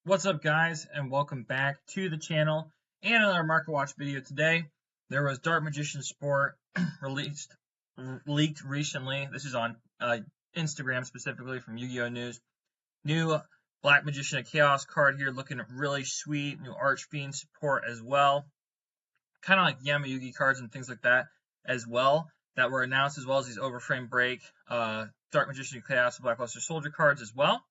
What's up, guys, and welcome back to the channel and another Market Watch video. Today there was Dark Magician Sport released leaked recently. This is on Instagram, specifically from Yu-Gi-Oh News. New Black Magician of Chaos card here, looking really sweet. New Archfiend support as well, kind of like Yamayugi cards and things like that as well, that were announced, as well as these Overframe Break Dark Magician of Chaos Blackluster Soldier cards as well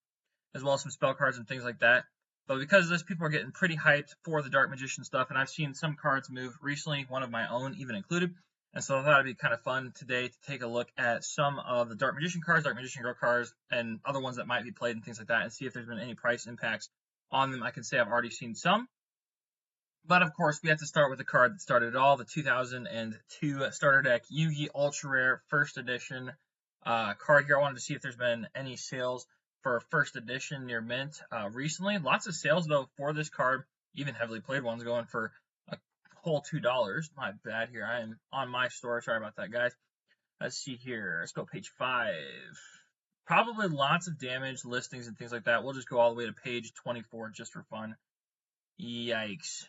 as some spell cards and things like that. But because of this, people are getting pretty hyped for the Dark Magician stuff, and I've seen some cards move recently, one of my own even included. And so I thought it'd be kind of fun today to take a look at some of the Dark Magician cards, Dark Magician Girl cards, and other ones that might be played and things like that, and see if there's been any price impacts on them. I can say I've already seen some. But of course, we have to start with the card that started it all, the 2002 starter deck Yugi Ultra Rare First Edition card here. I wanted to see if there's been any sales for first edition near mint recently. Lots of sales though for this card, even heavily played ones going for a whole $2. My bad here. I am on my store. Sorry about that, guys. Let's see here. Let's go page 5. Probably lots of damage listings and things like that. We'll just go all the way to page 24 just for fun. Yikes.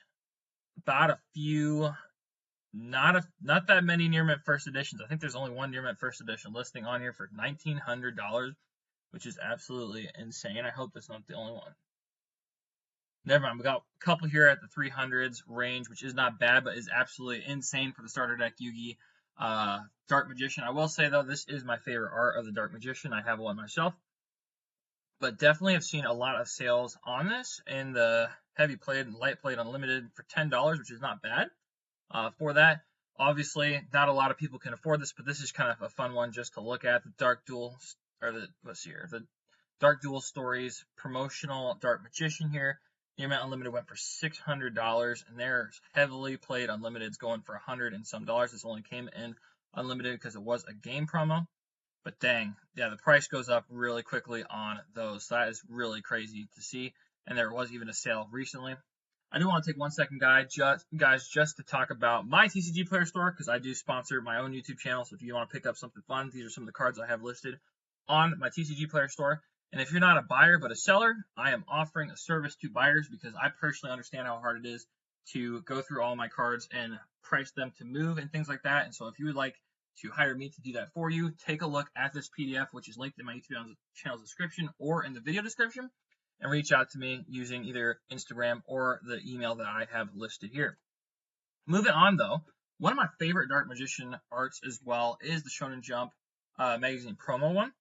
About a few, not that many near mint first editions. I think there's only one near mint first edition listing on here for $1,900, which is absolutely insane. I hope that's not the only one. Never mind. We got a couple here at the 300s range, which is not bad, but is absolutely insane for the starter deck Yugi Dark Magician. I will say though, this is my favorite art of the Dark Magician. I have one myself, but definitely have seen a lot of sales on this in the heavy played and light played unlimited for $10, which is not bad for that. Obviously, not a lot of people can afford this, but this is kind of a fun one just to look at. The Dark Duel, or the, let's see here, the Dark Duel Stories promotional Dark Magician here. The amount unlimited went for $600, and there's heavily played unlimiteds going for $100 and some dollars. This only came in unlimited because it was a game promo. But dang, yeah, the price goes up really quickly on those. So that is really crazy to see. And there was even a sale recently. I do want to take 1 second, guys, just to talk about my TCG Player Store, because I do sponsor my own YouTube channel. So if you want to pick up something fun, these are some of the cards I have listed on my TCG Player Store. And if you're not a buyer but a seller, I am offering a service to buyers because I personally understand how hard it is to go through all my cards and price them to move and things like that. And so if you would like to hire me to do that for you, take a look at this PDF, which is linked in my YouTube channel's description or in the video description, and reach out to me using either Instagram or the email that I have listed here. Moving on though, one of my favorite Dark Magician arts as well is the Shonen Jump magazine promo one.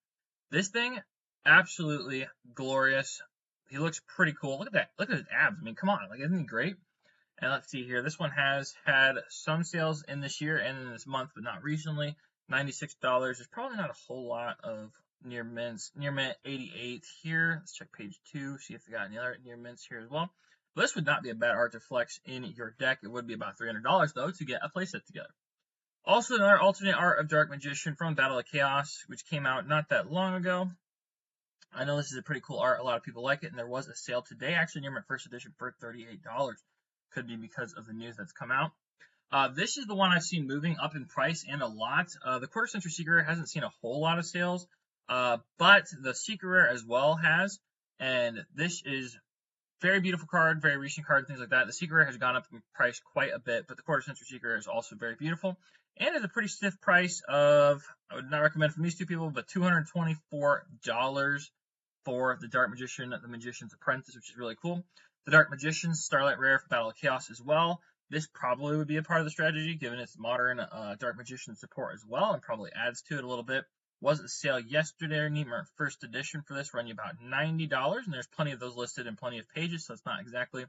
This thing, absolutely glorious. He looks pretty cool. Look at that. Look at his abs. I mean, come on. Like, isn't he great? And let's see here. This one has had some sales in this year and in this month, but not recently. $96. There's probably not a whole lot of near mints. Near mint 88 here. Let's check page 2, see if they got any other near mints here as well. But this would not be a bad art to flex in your deck. It would be about $300 though to get a playset together. Also, another alternate art of Dark Magician from Battle of Chaos, which came out not that long ago. I know this is a pretty cool art. A lot of people like it, and there was a sale today, actually, near my first edition for $38. Could be because of the news that's come out. This is the one I've seen moving up in price and a lot. The Quarter Century Secret Rare hasn't seen a whole lot of sales, but the Secret Rare as well has. And this is very beautiful card, very recent card, things like that. The Secret Rare has gone up in price quite a bit, but the Quarter Century Secret Rare is also very beautiful. And is a pretty stiff price of, I would not recommend from these two people, but $224 for the Dark Magician, the Magician's Apprentice, which is really cool. The Dark Magician, Starlight Rare for Battle of Chaos as well. This probably would be a part of the strategy, given its modern Dark Magician support as well, and probably adds to it a little bit. Was a sale yesterday, Neimer first edition for this, run you about $90, and there's plenty of those listed in plenty of pages, so it's not exactly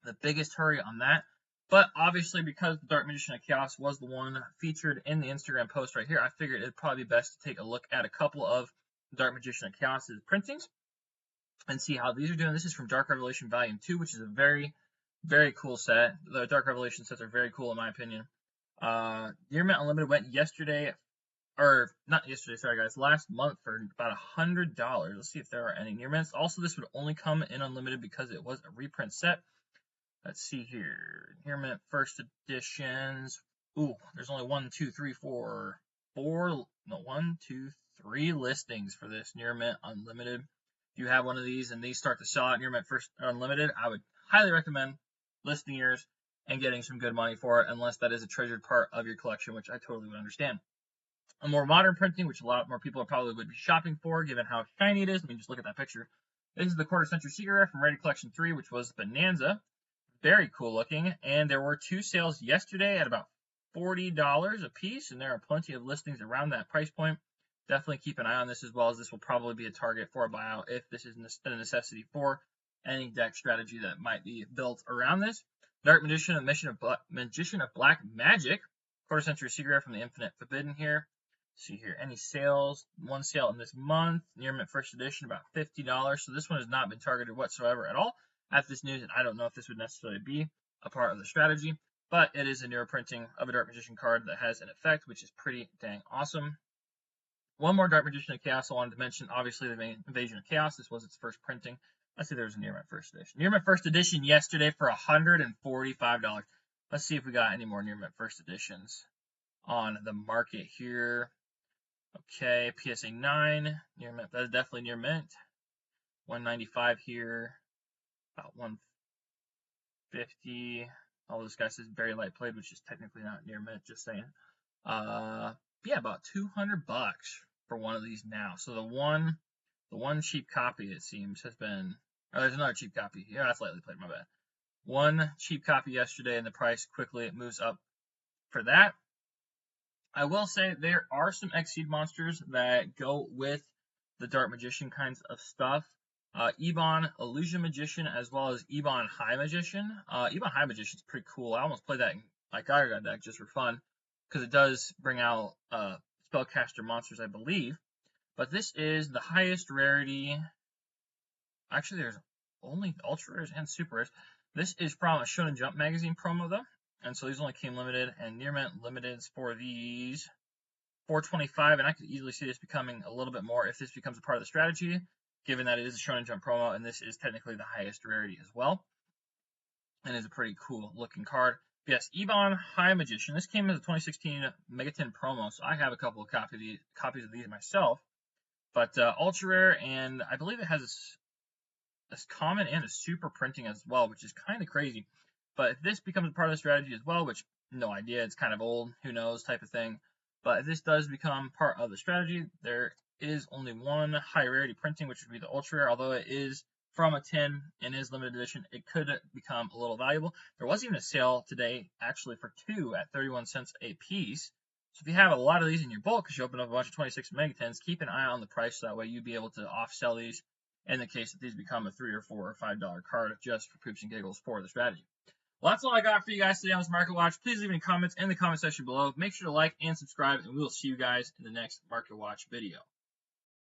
the biggest hurry on that. But obviously, because the Dark Magician of Chaos was the one featured in the Instagram post right here, I figured it'd probably be best to take a look at a couple of Dark Magician of Chaos's printings and see how these are doing. This is from Dark Revelation Volume 2, which is a very, very cool set. The Dark Revelation sets are very cool in my opinion. Near Mint Unlimited went yesterday, or not yesterday, sorry guys, last month for about $100. Let's see if there are any near mints. Also, this would only come in unlimited because it was a reprint set. Let's see here. Near mint first editions. Ooh, there's only 3 listings for this near mint unlimited. If you have one of these and these start to sell out and you're meant first unlimited, I would highly recommend listing yours and getting some good money for it, unless that is a treasured part of your collection, which I totally would understand. A more modern printing, which a lot more people probably would be shopping for, given how shiny it is. I mean, just look at that picture. This is the quarter century secret rare from Ready Collection 3, which was Bonanza. Very cool looking, and there were 2 sales yesterday at about $40 a piece, and there are plenty of listings around that price point. Definitely keep an eye on this, as well as this will probably be a target for a buyout if this is a necessity for any deck strategy that might be built around this. Dark Magician, Magician of Black Magic, quarter century secret from the Infinite Forbidden here. See here, any sales, 1 sale in this month, near mint first edition, about $50. So this one has not been targeted whatsoever at all at this news, and I don't know if this would necessarily be a part of the strategy, but it is a newer printing of a Dark Magician card that has an effect, which is pretty dang awesome. One more Dark Magician of Chaos I wanted to mention, obviously the Invasion of Chaos. This was its first printing. Let's see, there's a near mint first edition. Near mint first edition yesterday for $145. Let's see if we got any more near mint first editions on the market here. Okay, PSA 9, near mint. That is definitely near mint. 195 here, about 150. All this guy says very light played, which is technically not near mint, just saying. Yeah, about $200 for one of these now. So the one cheap copy, it seems, has been. Oh, there's another cheap copy. Yeah, that's lightly played. My bad. One cheap copy yesterday, and the price quickly it moves up for that. I will say there are some Exceed monsters that go with the Dark Magician kinds of stuff. Ebon Illusion Magician, as well as Ebon High Magician. Ebon High Magician is pretty cool. I almost played that in my Gyro deck just for fun, because it does bring out spellcaster monsters, I believe. But this is the highest rarity. Actually, there's only ultra rares and super rares. This is from a Shonen Jump magazine promo, though. And so these only came limited, and near mint limiteds for these $425, and I could easily see this becoming a little bit more if this becomes a part of the strategy, given that it is a Shonen Jump promo, and this is technically the highest rarity as well, and is a pretty cool looking card. Yes, Ebon High Magician. This came as a 2016 Megaton promo, so I have a couple of copies of these myself. But ultra rare, and I believe it has a common and a super printing as well, which is kind of crazy. But if this becomes a part of the strategy as well, which no idea, it's kind of old, who knows type of thing. But if this does become part of the strategy, there is only one high rarity printing, which would be the ultra rare. Although it is from a tin and is limited edition, it could become a little valuable. There was even a sale today, actually, for 2 at 31 cents a piece. So if you have a lot of these in your bulk, because you open up a bunch of 26 Megatons, keep an eye on the price, so that way you'd be able to off-sell these in the case that these become a $3 or $4 or $5 card just for poops and giggles for the strategy. Well, that's all I got for you guys today on this Market Watch. Please leave any comments in the comment section below. Make sure to like and subscribe, and we will see you guys in the next Market Watch video.